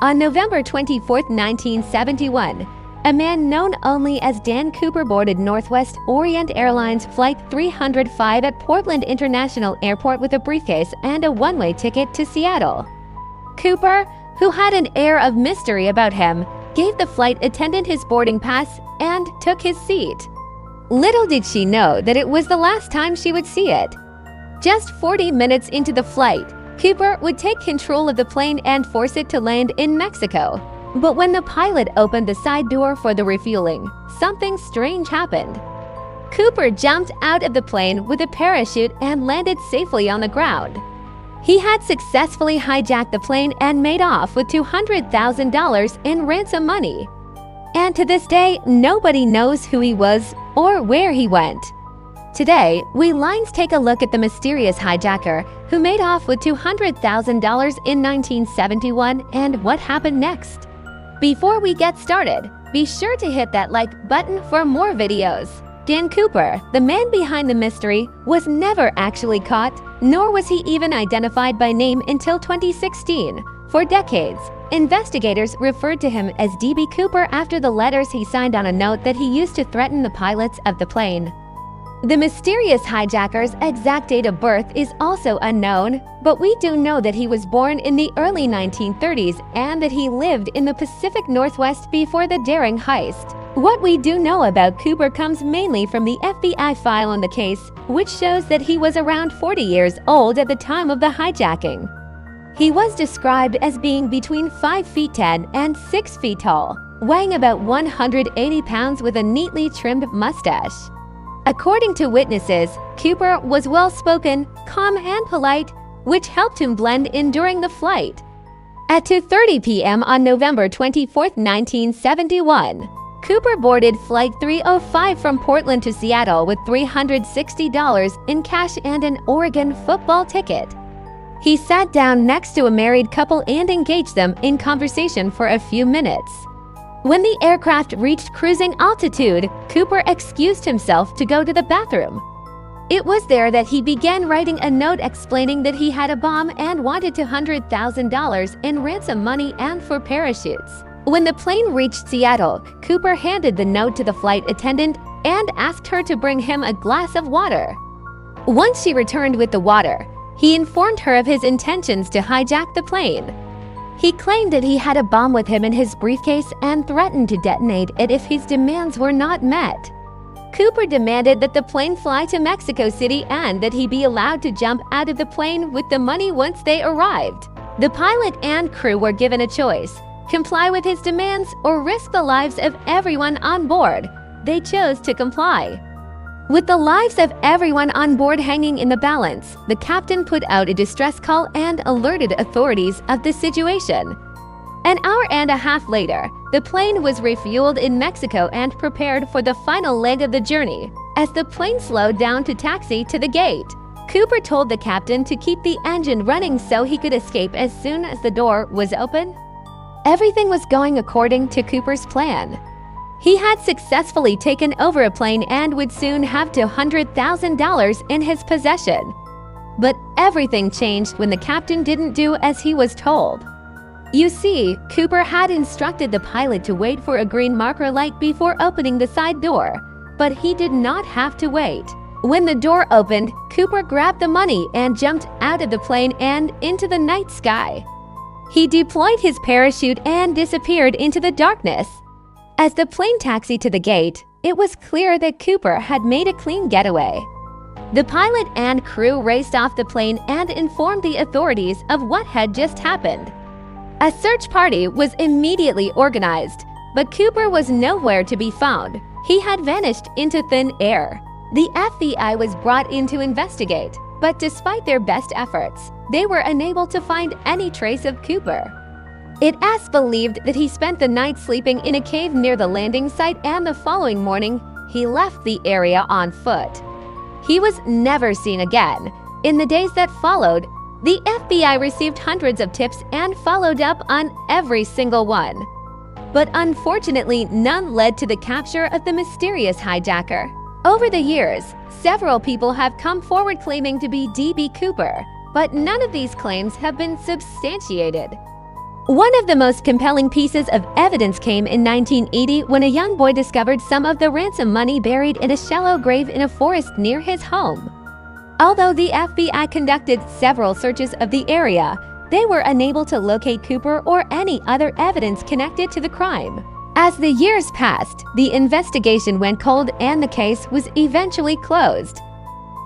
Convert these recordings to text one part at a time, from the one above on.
On November 24, 1971, a man known only as Dan Cooper boarded Northwest Orient Airlines Flight 305 at Portland International Airport with a briefcase and a one-way ticket to Seattle. Cooper, who had an air of mystery about him, gave the flight attendant his boarding pass and took his seat. Little did she know that it was the last time she would see it. Just 40 minutes into the flight, Cooper would take control of the plane and force it to land in Mexico. But when the pilot opened the side door for the refueling, something strange happened. Cooper jumped out of the plane with a parachute and landed safely on the ground. He had successfully hijacked the plane and made off with $200,000 in ransom money. And to this day, nobody knows who he was or where he went. Today, we Lines take a look at the mysterious hijacker who made off with $200,000 in 1971 and what happened next. Before we get started, be sure to hit that like button for more videos. Dan Cooper, the man behind the mystery, was never actually caught, nor was he even identified by name until 2016. For decades, investigators referred to him as DB Cooper after the letters he signed on a note that he used to threaten the pilots of the plane. The mysterious hijacker's exact date of birth is also unknown, but we do know that he was born in the early 1930s and that he lived in the Pacific Northwest before the daring heist. What we do know about Cooper comes mainly from the FBI file on the case, which shows that he was around 40 years old at the time of the hijacking. He was described as being between 5 feet 10 and 6 feet tall, weighing about 180 pounds with a neatly trimmed mustache. According to witnesses, Cooper was well-spoken, calm and polite, which helped him blend in during the flight. At 2:30 p.m. on November 24, 1971, Cooper boarded Flight 305 from Portland to Seattle with $360 in cash and an Oregon football ticket. He sat down next to a married couple and engaged them in conversation for a few minutes. When the aircraft reached cruising altitude, Cooper excused himself to go to the bathroom. It was there that he began writing a note explaining that he had a bomb and wanted $200,000 in ransom money and for parachutes. When the plane reached Seattle, Cooper handed the note to the flight attendant and asked her to bring him a glass of water. Once she returned with the water, he informed her of his intentions to hijack the plane. He claimed that he had a bomb with him in his briefcase and threatened to detonate it if his demands were not met. Cooper demanded that the plane fly to Mexico City and that he be allowed to jump out of the plane with the money once they arrived. The pilot and crew were given a choice: comply with his demands or risk the lives of everyone on board. They chose to comply. With the lives of everyone on board hanging in the balance, the captain put out a distress call and alerted authorities of the situation. An hour and a half later, the plane was refueled in Mexico and prepared for the final leg of the journey. As the plane slowed down to taxi to the gate, Cooper told the captain to keep the engine running so he could escape as soon as the door was open. Everything was going according to Cooper's plan. He had successfully taken over a plane and would soon have $200,000 in his possession. But everything changed when the captain didn't do as he was told. You see, Cooper had instructed the pilot to wait for a green marker light before opening the side door, but he did not have to wait. When the door opened, Cooper grabbed the money and jumped out of the plane and into the night sky. He deployed his parachute and disappeared into the darkness. As the plane taxied to the gate, it was clear that Cooper had made a clean getaway. The pilot and crew raced off the plane and informed the authorities of what had just happened. A search party was immediately organized, but Cooper was nowhere to be found. He had vanished into thin air. The FBI was brought in to investigate, but despite their best efforts, they were unable to find any trace of Cooper. It is believed that he spent the night sleeping in a cave near the landing site, and the following morning, he left the area on foot. He was never seen again. In the days that followed, the FBI received hundreds of tips and followed up on every single one. But unfortunately, none led to the capture of the mysterious hijacker. Over the years, several people have come forward claiming to be DB Cooper, but none of these claims have been substantiated. One of the most compelling pieces of evidence came in 1980 when a young boy discovered some of the ransom money buried in a shallow grave in a forest near his home. Although the FBI conducted several searches of the area, they were unable to locate Cooper or any other evidence connected to the crime. As the years passed, the investigation went cold and the case was eventually closed.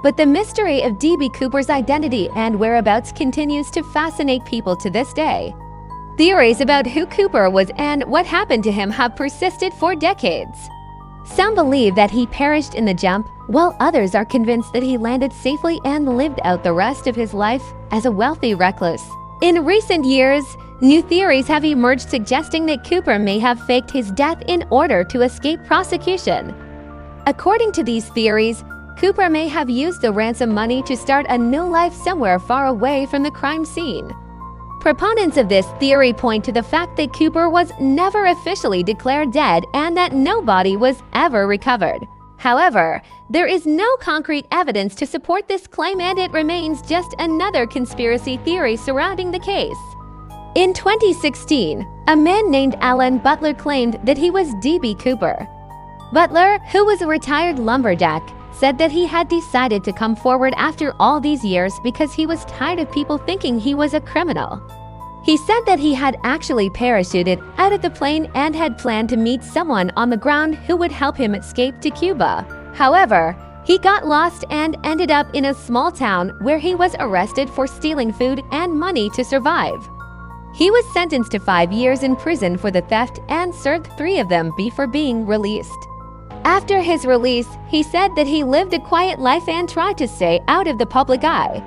But the mystery of D.B. Cooper's identity and whereabouts continues to fascinate people to this day. Theories about who Cooper was and what happened to him have persisted for decades. Some believe that he perished in the jump, while others are convinced that he landed safely and lived out the rest of his life as a wealthy recluse. In recent years, new theories have emerged suggesting that Cooper may have faked his death in order to escape prosecution. According to these theories, Cooper may have used the ransom money to start a new life somewhere far away from the crime scene. Proponents of this theory point to the fact that Cooper was never officially declared dead and that no body was ever recovered. However, there is no concrete evidence to support this claim, and it remains just another conspiracy theory surrounding the case. In 2016, a man named Alan Butler claimed that he was D.B. Cooper. Butler, who was a retired lumberjack, said that he had decided to come forward after all these years because he was tired of people thinking he was a criminal. He said that he had actually parachuted out of the plane and had planned to meet someone on the ground who would help him escape to Cuba. However, he got lost and ended up in a small town where he was arrested for stealing food and money to survive. He was sentenced to 5 years in prison for the theft and served 3 of them before being released. After his release, he said that he lived a quiet life and tried to stay out of the public eye.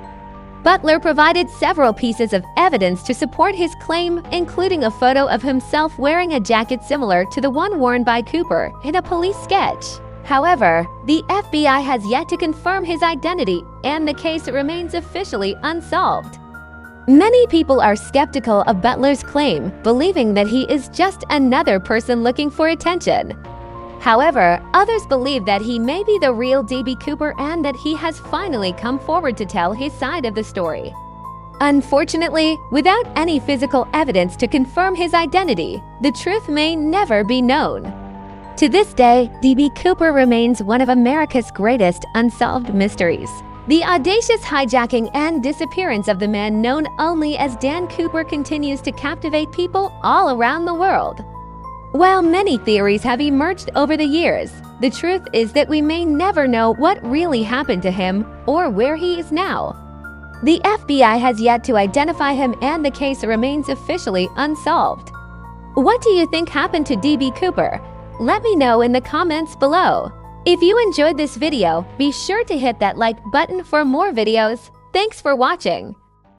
Butler provided several pieces of evidence to support his claim, including a photo of himself wearing a jacket similar to the one worn by Cooper in a police sketch. However, the FBI has yet to confirm his identity, and the case remains officially unsolved. Many people are skeptical of Butler's claim, believing that he is just another person looking for attention. However, others believe that he may be the real D.B. Cooper and that he has finally come forward to tell his side of the story. Unfortunately, without any physical evidence to confirm his identity, the truth may never be known. To this day, D.B. Cooper remains one of America's greatest unsolved mysteries. The audacious hijacking and disappearance of the man known only as Dan Cooper continues to captivate people all around the world. While many theories have emerged over the years, the truth is that we may never know what really happened to him or where he is now. The FBI has yet to identify him, and the case remains officially unsolved. What do you think happened to D.B. Cooper? Let me know in the comments below. If you enjoyed this video, be sure to hit that like button for more videos. Thanks for watching.